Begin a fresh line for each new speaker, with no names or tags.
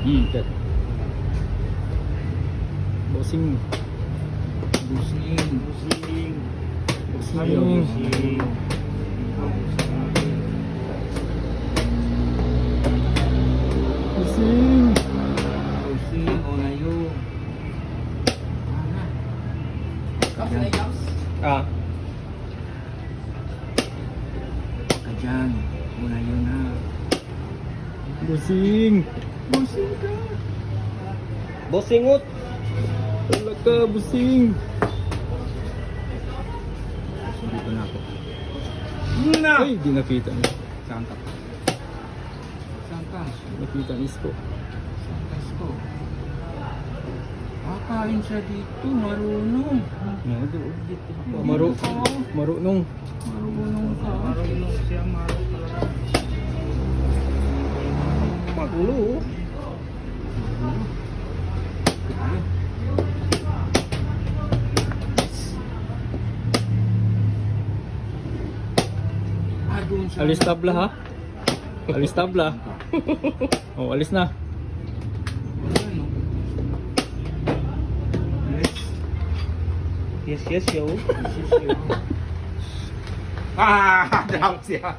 Tet. Bossing.
Busing. Ayaw
Bossing.
busing.
Bossing.
Busing o layo.
Ah.
Ka dyan. O layo na.
Bossing.
Busing ka.
Bossingot. Wala ka, bossing.
Dito na ako.
Ay, di nakita niya.
Saan ka? Saan ka?
Nakita ni Isko.
Saan ka, Isko? Kakain siya dito. Marunong.
Marunong.
Marunong ka. Marunong siya.
Magulo. Alis tabla ha? Alis tabla. Oh, alis na. Yes, yo.
Ah, down siya.